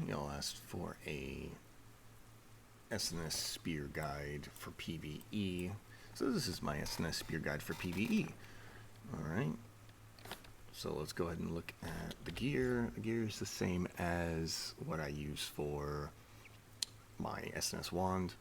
Y'all asked for a SNS spear guide for PVE. So this is my SNS spear guide for PVE. Alright. So let's go ahead and look at the gear. The gear is the same as what I use for my SNS wand.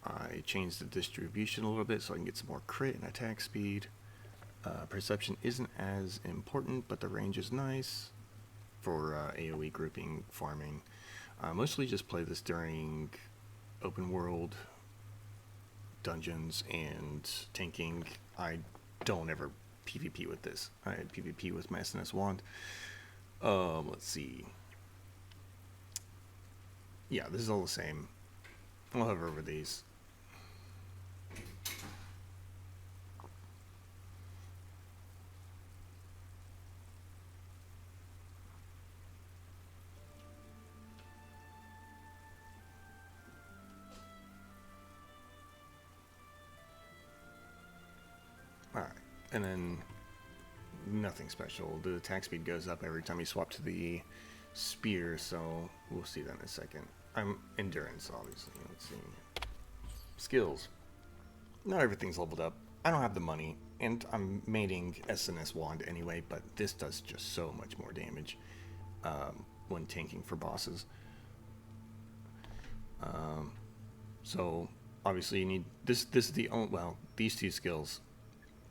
I changed the distribution a little bit so I can get some more crit and attack speed. Perception isn't as important, but the range is nice for AoE grouping, farming. Mostly just play this during open world, dungeons, and tanking. I don't ever PvP with this. I PvP with my SNS wand. Let's see. Yeah, this is all the same. I'll hover over these. Alright, and then nothing special. The attack speed goes up every time you swap to the spear, so we'll see that in a second. I'm endurance, obviously. Let's see. Skills. Not everything's leveled up. I don't have the money, and I'm maining SNS wand anyway, but this does just so much more damage when tanking for bosses. So obviously you need this. This is the only, well, these two skills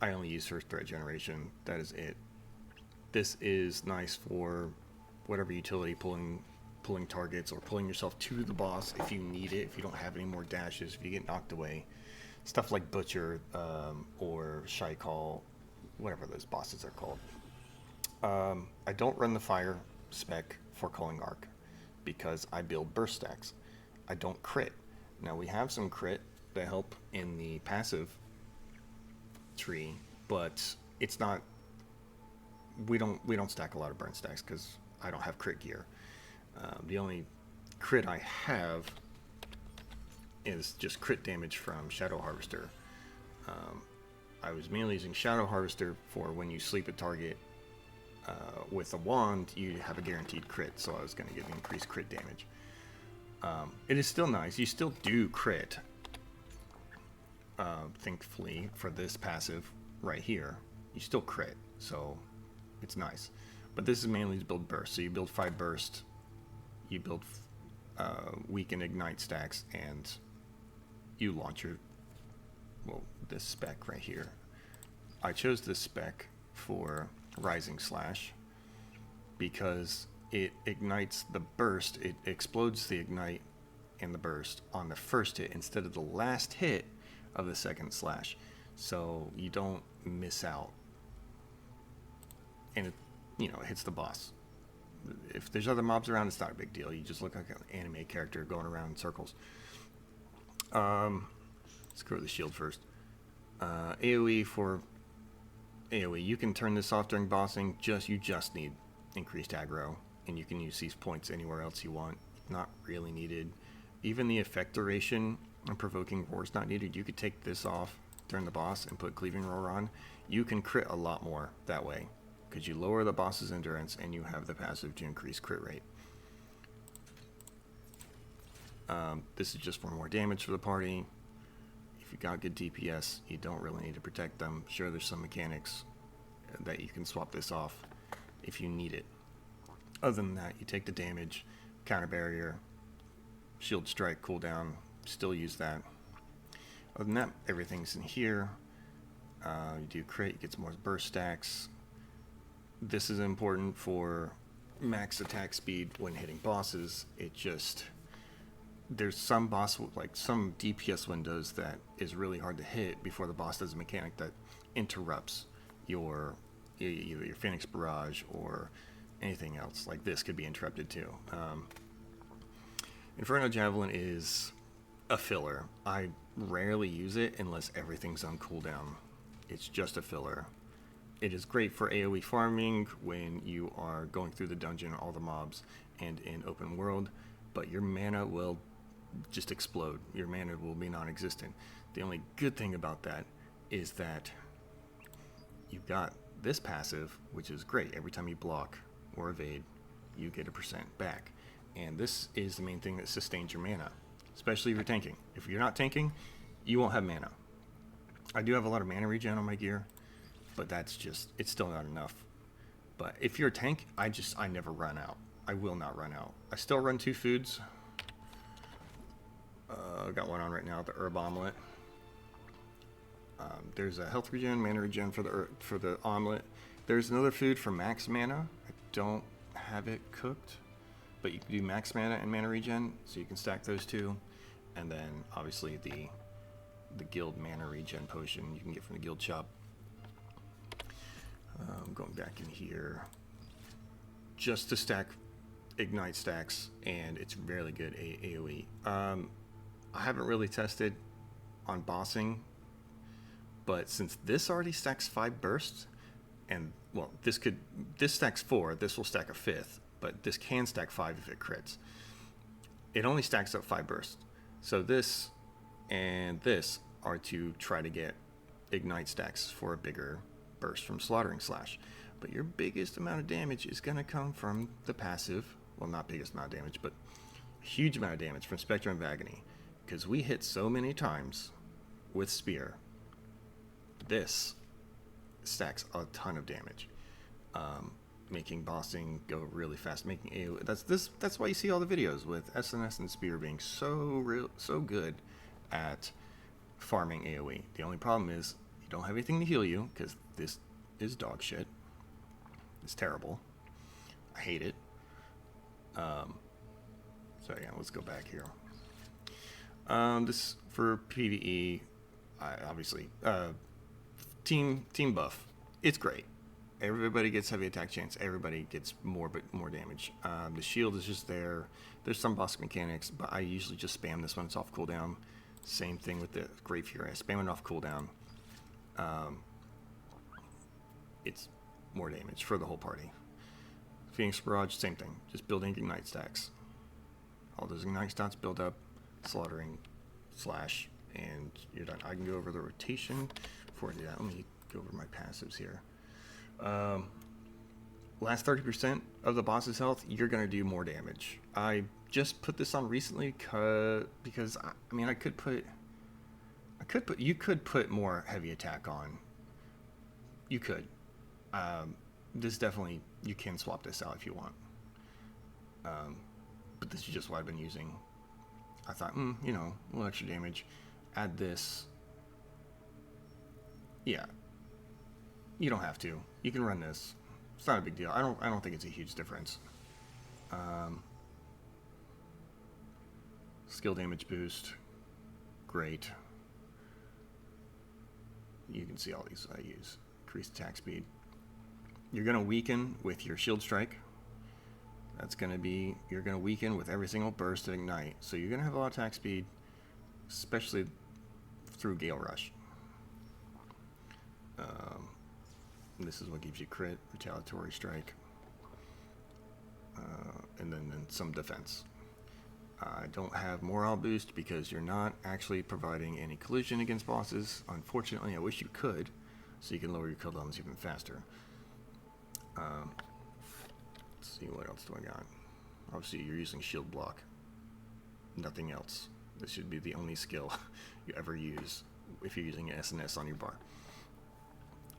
I only use for threat generation. That is it. This is nice for whatever utility, pulling targets or pulling yourself to the boss if you need it, if you don't have any more dashes, if you get knocked away. Stuff like Butcher or shaikal, whatever those bosses are called. I don't run the fire spec for calling arc because I build burst stacks. I don't crit. Now we have some crit that help in the passive tree, but it's not. We don't stack a lot of burn stacks because I don't have crit gear. The only crit I have is just crit damage from Shadow Harvester. I was mainly using Shadow Harvester for when you sleep a target with a wand, you have a guaranteed crit, so I was going to give increased crit damage. It is still nice. You still do crit, thankfully, for this passive right here. You still crit, so it's nice. But this is mainly to build burst. So you build 5 burst, you build weaken ignite stacks, and you launch your, well, this spec right here. I chose this spec for Rising Slash because it ignites the burst. It explodes the ignite and the burst on the first hit instead of the last hit of the second slash, so you don't miss out. And it, you know, it hits the boss. If there's other mobs around, it's not a big deal. You just look like an anime character going around in circles. Let's go to the shield first. AoE for AoE, you can turn this off during bossing. You just need increased aggro, and you can use these points anywhere else you want. Not really needed. Even the effect duration and provoking roar is not needed. You could take this off during the boss and put cleaving roar on. You can crit a lot more that way because you lower the boss's endurance and you have the passive to increase crit rate. This is just for more damage for the party. If you got good DPS, you don't really need to protect them. Sure, there's some mechanics that you can swap this off if you need it. Other than that, you take the damage, counter barrier, shield strike, cooldown, still use that. Other than that, everything's in here. You do crit, you get some more burst stacks. This is important for max attack speed when hitting bosses. It just, there's some boss, like some DPS windows that is really hard to hit before the boss does a mechanic that interrupts either your Phoenix Barrage or anything else. Like this could be interrupted too. Inferno Javelin is a filler. I rarely use it unless everything's on cooldown. It's just a filler. It is great for AoE farming when you are going through the dungeon, all the mobs, and in open world, but your mana will just explode. Your mana will be non-existent. The only good thing about that is that you've got this passive, which is great. Every time you block or evade, you get a % back. And this is the main thing that sustains your mana, especially if you're tanking. If you're not tanking, you won't have mana. I do have a lot of mana regen on my gear, but that's just, it's still not enough. But if you're a tank, I never run out. I will not run out. I still run 2 foods. I've got one on right now, the herb omelet. There's a health regen, mana regen for the omelet. There's another food for max mana. I don't have it cooked, but you can do max mana and mana regen, so you can stack those 2. And then obviously the guild mana regen potion you can get from the guild shop. Going back in here just to stack ignite stacks, and it's really good AoE. I haven't really tested on bossing, but since this already stacks 5 bursts, and well, this stacks 4, this will stack a 5th, but this can stack 5 if it crits. It only stacks up 5 bursts. So this and this are to try to get ignite stacks for a bigger burst from Slaughtering Slash. But your biggest amount of damage is going to come from the passive. Well, not biggest amount of damage, but a huge amount of damage from Spectrum of Agony. Because we hit so many times with Spear. This stacks a ton of damage. Making bossing go really fast. Making AoE. That's why you see all the videos with SNS and Spear being so good at farming AoE. The only problem is you don't have anything to heal you, because this is dog shit. It's terrible. I hate it. So yeah, let's go back here. This for PVE, obviously, team buff. It's great. Everybody gets heavy attack chance. Everybody gets more damage. The shield is just there. There's some boss mechanics, but I usually just spam this when it's off cooldown. Same thing with the Great Fury. I spam it off cooldown. It's more damage for the whole party. Phoenix Barrage, same thing. Just building ignite stacks. All those ignite stacks build up, Slaughtering Slash, and you're done. I can go over the rotation before I do that. Let me go over my passives here. Last 30% of the boss's health, you're going to do more damage. I just put this on recently because I mean, you could put more heavy attack on. You could. This definitely, you can swap this out if you want. But this is just what I've been using. I thought, you know, a little extra damage. Add this. Yeah. You don't have to. You can run this. It's not a big deal. I don't think it's a huge difference. Skill damage boost. Great. You can see all these I use. Increased attack speed. You're going to weaken with your shield strike. That's going to be, you're going to weaken with every single burst of ignite. So you're going to have a lot of attack speed, especially through Gale Rush. This is what gives you crit, retaliatory strike, and then some defense. I don't have morale boost because you're not actually providing any collision against bosses. Unfortunately, I wish you could, so you can lower your cooldowns even faster. Let's see, what else do I got? Obviously, you're using shield block. Nothing else. This should be the only skill you ever use if you're using SNS on your bar.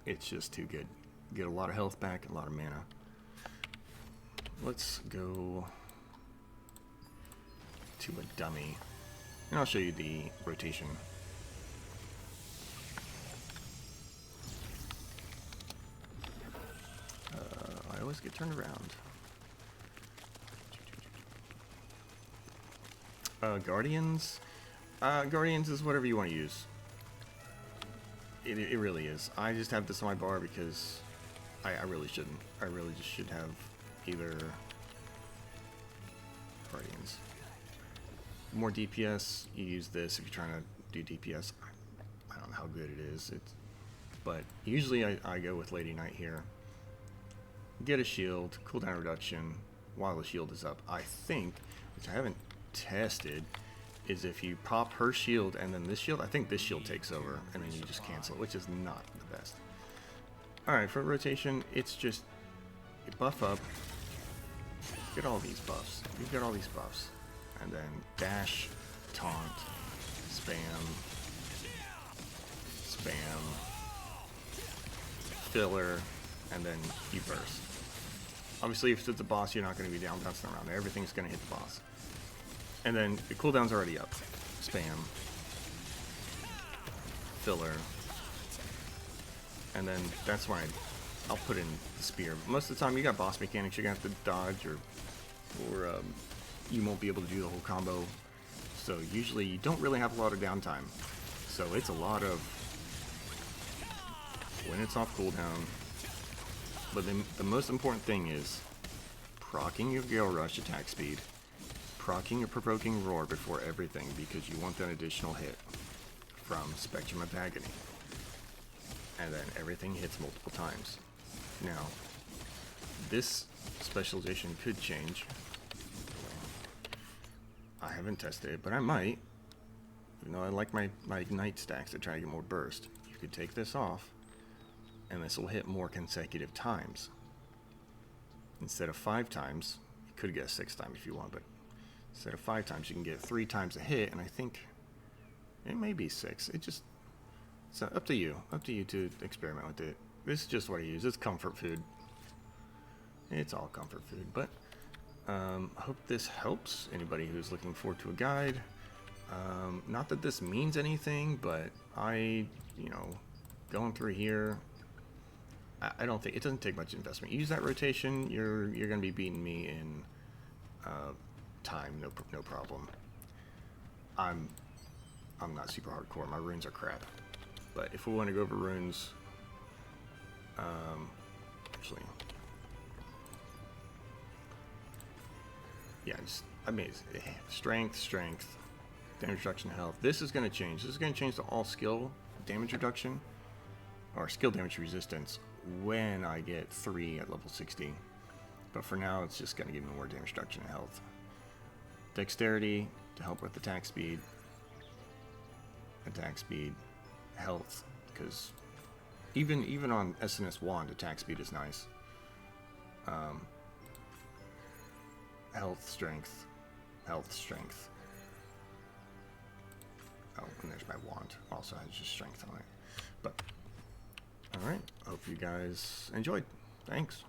It's just too good. You get a lot of health back, a lot of mana. Let's go to a dummy, and I'll show you the rotation. I always get turned around. Guardians. Guardians is whatever you want to use. It really is. I just have this on my bar because I really shouldn't. I really just should have either Guardians. More DPS, you use this if you're trying to do DPS. I don't know how good it is. But usually I go with Lady Knight here. Get a shield, cooldown reduction while the shield is up. I think, which I haven't tested, is if you pop her shield and then this shield, I think this shield takes over and then you just cancel it, which is not the best. Alright, for rotation, it's just you buff up, get all these buffs. You get all these buffs. And then dash, taunt, spam, spam, filler, and then you burst. Obviously, if it's a boss, you're not going to be down bouncing around. Everything's going to hit the boss. And then the cooldown's already up. Spam, filler, and then that's why I'll put in the spear. Most of the time, you got boss mechanics you're going to have to dodge, or you won't be able to do the whole combo. So usually, you don't really have a lot of downtime. So it's a lot of when it's off cooldown. But the most important thing is proccing your Gale Rush attack speed, proccing your Provoking Roar before everything, because you want that additional hit from Spectrum of Agony. And then everything hits multiple times. Now, this specialization could change. I haven't tested it, but I might. Even though I like my Ignite stacks to try to get more burst. You could take this off, and this will hit more consecutive times. Instead of 5 times, you could get 6 times if you want, but instead of 5 times, you can get 3 times a hit, and I think it may be 6. It's up to you. Up to you to experiment with it. This is just what I use. It's comfort food. It's all comfort food, but I hope this helps anybody who's looking forward to a guide. Not that this means anything, but going through here, I don't think it doesn't take much investment. Use that rotation. You're gonna be beating me in time, no problem. I'm not super hardcore. My runes are crap. But if we want to go over runes, actually, yeah, strength, damage reduction, health. This is going to change. This is going to change to all skill damage reduction, or skill damage resistance, when I get 3 at level 60. But for now, it's just going to give me more damage reduction and health. Dexterity to help with attack speed, health, because even on SNS Wand, attack speed is nice. Health, strength. Oh, and there's my wand. Also has just strength on it. But, alright, hope you guys enjoyed. Thanks.